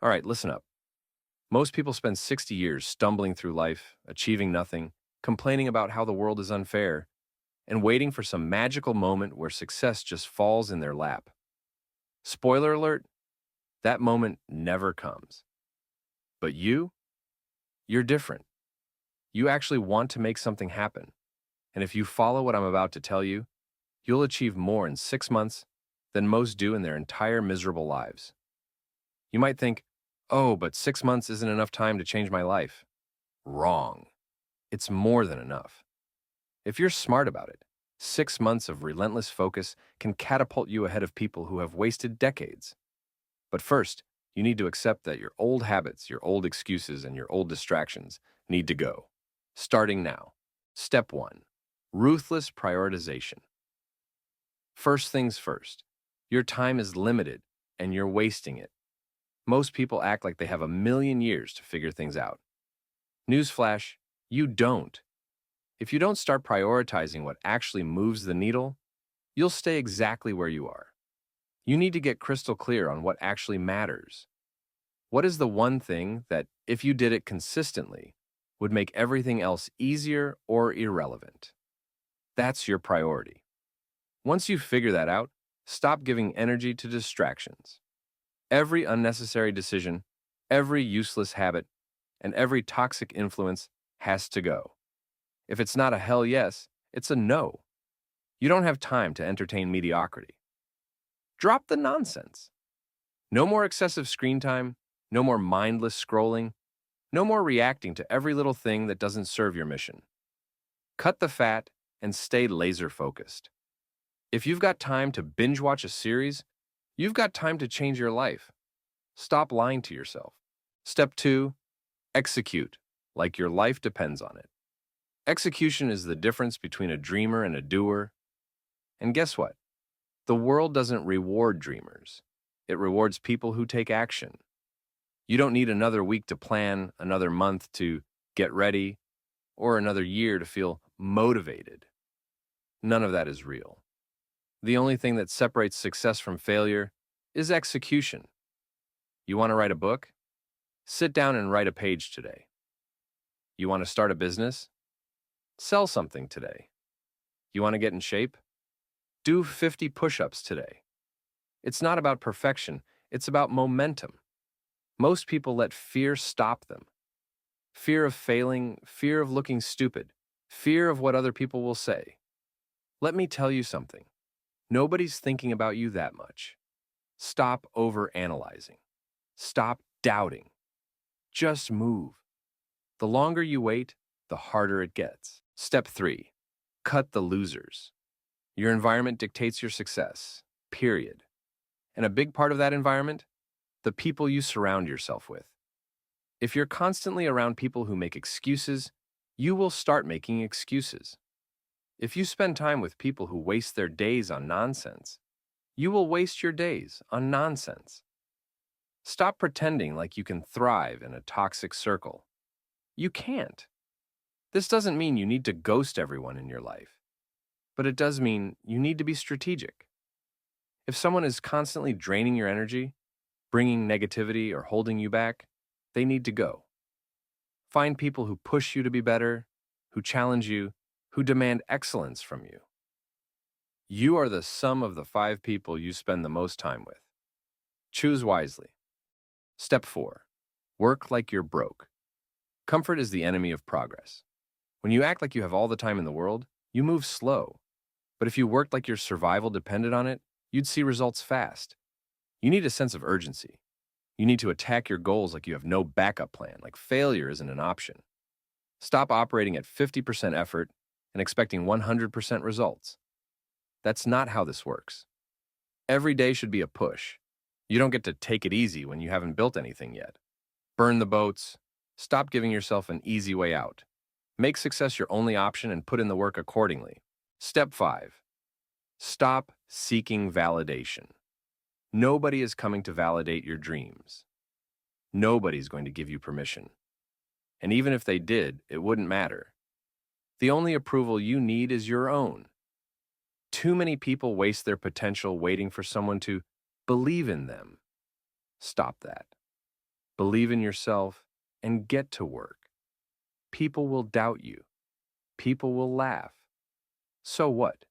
All right, listen up. Most people spend 60 years stumbling through life, achieving nothing, complaining about how the world is unfair, and waiting for some magical moment where success just falls in their lap. Spoiler alert, that moment never comes. But you're different. You actually want to make something happen. And if you follow what I'm about to tell you, you'll achieve more in 6 months than most do in their entire miserable lives. You might think, oh, but 6 months isn't enough time to change my life. Wrong. It's more than enough. If you're smart about it, 6 months of relentless focus can catapult you ahead of people who have wasted decades. But first, you need to accept that your old habits, your old excuses, and your old distractions need to go. Starting now. Step 1. Ruthless prioritization. First things first. Your time is limited, and you're wasting it. Most people act like they have a million years to figure things out. Newsflash, you don't. If you don't start prioritizing what actually moves the needle, you'll stay exactly where you are. You need to get crystal clear on what actually matters. What is the one thing that, if you did it consistently, would make everything else easier or irrelevant? That's your priority. Once you figure that out, stop giving energy to distractions. Every unnecessary decision, every useless habit, and every toxic influence has to go. If it's not a hell yes, it's a no. You don't have time to entertain mediocrity. Drop the nonsense. No more excessive screen time, no more mindless scrolling, no more reacting to every little thing that doesn't serve your mission. Cut the fat and stay laser focused. If you've got time to binge watch a series, you've got time to change your life. Stop lying to yourself. Step 2, execute, like your life depends on it. Execution is the difference between a dreamer and a doer. And guess what? The world doesn't reward dreamers. It rewards people who take action. You don't need another week to plan, another month to get ready, or another year to feel motivated. None of that is real. The only thing that separates success from failure is execution. You want to write a book? Sit down and write a page today. You want to start a business? Sell something today. You want to get in shape? Do 50 push-ups today. It's not about perfection, it's about momentum. Most people let fear stop them. Fear of failing, fear of looking stupid, fear of what other people will say. Let me tell you something. Nobody's thinking about you that much. Stop overanalyzing. Stop doubting. Just move. The longer you wait, the harder it gets. Step 3. Cut the losers. Your environment dictates your success, period. And a big part of that environment? The people you surround yourself with. If you're constantly around people who make excuses, you will start making excuses. If you spend time with people who waste their days on nonsense, you will waste your days on nonsense. Stop pretending like you can thrive in a toxic circle. You can't. This doesn't mean you need to ghost everyone in your life, but it does mean you need to be strategic. If someone is constantly draining your energy, bringing negativity, or holding you back, they need to go. Find people who push you to be better, who challenge you, who demand excellence from you. You are the sum of the 5 people you spend the most time with. Choose wisely. Step 4. Work like you're broke. Comfort is the enemy of progress. When you act like you have all the time in the world, you move slow. But if you worked like your survival depended on it, you'd see results fast. You need a sense of urgency. You need to attack your goals like you have no backup plan, like failure isn't an option. Stop operating at 50% effort and expecting 100% results. That's not how this works. Every day should be a push. You don't get to take it easy when you haven't built anything yet. Burn the boats. Stop giving yourself an easy way out. Make success your only option and put in the work accordingly. Step 5. Stop seeking validation. Nobody is coming to validate your dreams. Nobody's going to give you permission. And even if they did, it wouldn't matter. The only approval you need is your own. Too many people waste their potential waiting for someone to believe in them. Stop that. believe in yourself, and get to work. People will doubt you. People will laugh. So what?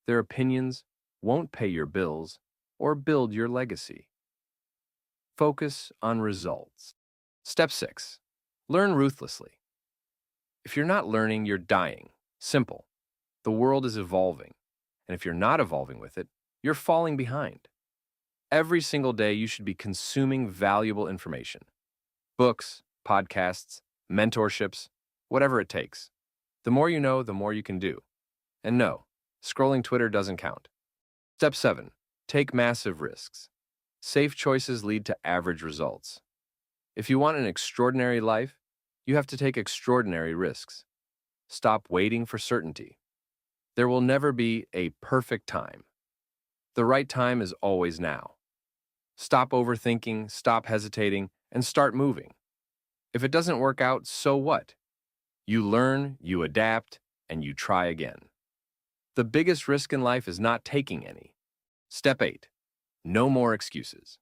Their opinions won't pay your bills or build your legacy. Focus on results. Step 6. Learn ruthlessly. If you're not learning, you're dying. Simple. The world is evolving, and if you're not evolving with it, you're falling behind. Every single day, you should be consuming valuable information. Books, podcasts, mentorships, whatever it takes. The more you know, the more you can do. And no, scrolling Twitter doesn't count. Step 7. Take massive risks. Safe choices lead to average results. If you want an extraordinary life, you have to take extraordinary risks. Stop waiting for certainty. There will never be a perfect time. The right time is always now. Stop overthinking, stop hesitating, and start moving. If it doesn't work out, so what? You learn, you adapt, and you try again. The biggest risk in life is not taking any. Step 8. No more excuses.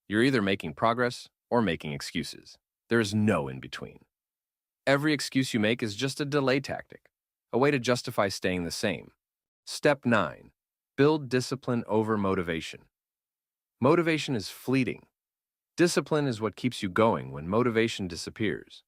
You're either making progress or making excuses. There is no in between. Every excuse you make is just a delay tactic, a way to justify staying the same. Step 9. Build discipline over motivation. Motivation is fleeting. Discipline is what keeps you going when motivation disappears.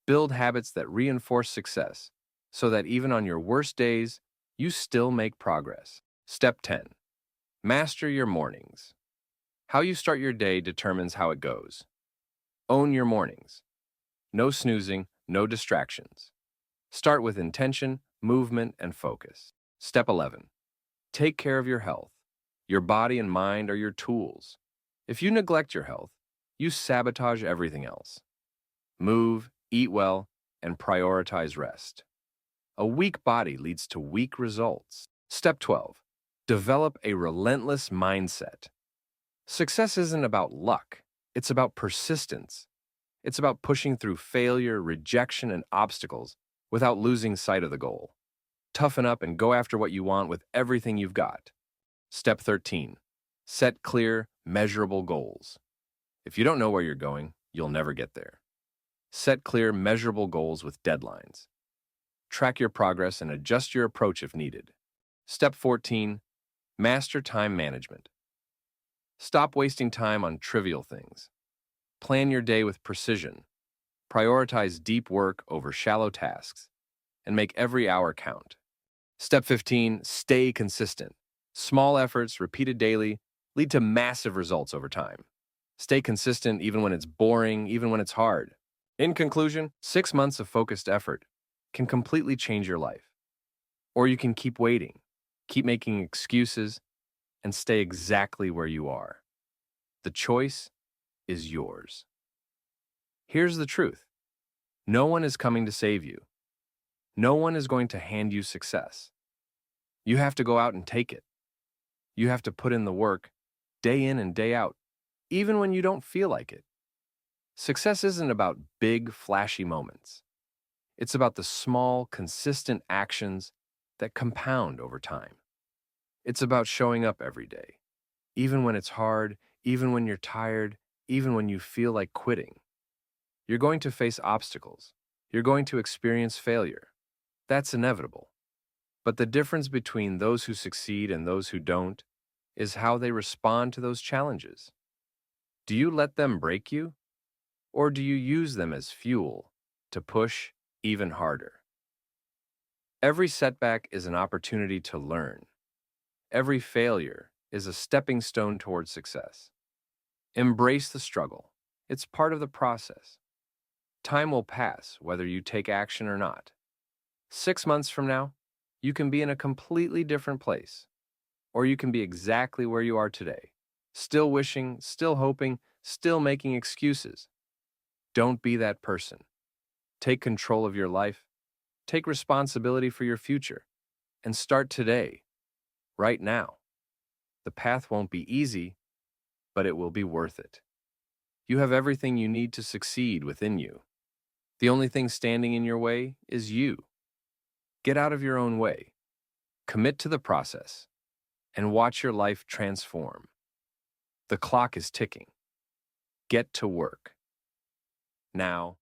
Build habits that reinforce success so that even on your worst days, you still make progress. Step 10. Master your mornings. How you start your day determines how it goes. Own your mornings. No snoozing, no distractions. Start with intention, movement, and focus. Step 11. Take care of your health. Your body and mind are your tools. If you neglect your health, you sabotage everything else. Move, eat well, and prioritize rest. A weak body leads to weak results. Step 12. Develop a relentless mindset. Success isn't about luck. It's about persistence. It's about pushing through failure, rejection, and obstacles without losing sight of the goal. Toughen up and go after what you want with everything you've got. Step 13. Set clear, measurable goals. If you don't know where you're going, you'll never get there. Set clear, measurable goals with deadlines. Track your progress and adjust your approach if needed. Step 14. Master time management. Stop wasting time on trivial things. Plan your day with precision. Prioritize deep work over shallow tasks, and make every hour count. Step 15. Stay consistent. Small efforts, repeated daily, lead to massive results over time. Stay consistent even when it's boring, even when it's hard. In conclusion, 6 months of focused effort can completely change your life. Or you can keep waiting, keep making excuses, and stay exactly where you are. The choice is yours. Here's the truth. No one is coming to save you. No one is going to hand you success. You have to go out and take it. You have to put in the work, day in and day out, even when you don't feel like it. Success isn't about big, flashy moments. It's about the small, consistent actions that compound over time. It's about showing up every day, even when it's hard, even when you're tired, even when you feel like quitting. You're going to face obstacles. You're going to experience failure. That's inevitable. But the difference between those who succeed and those who don't is how they respond to those challenges. Do you let them break you? Or do you use them as fuel to push even harder? Every setback is an opportunity to learn. Every failure is a stepping stone towards success. Embrace the struggle. It's part of the process. Time will pass whether you take action or not. 6 months from now, you can be in a completely different place. Or you can be exactly where you are today, still wishing, still hoping, still making excuses. Don't be that person. Take control of your life. Take responsibility for your future. And start today, right now. The path won't be easy, but it will be worth it. You have everything you need to succeed within you. The only thing standing in your way is you. Get out of your own way. Commit to the process and watch your life transform. The clock is ticking. Get to work. Now,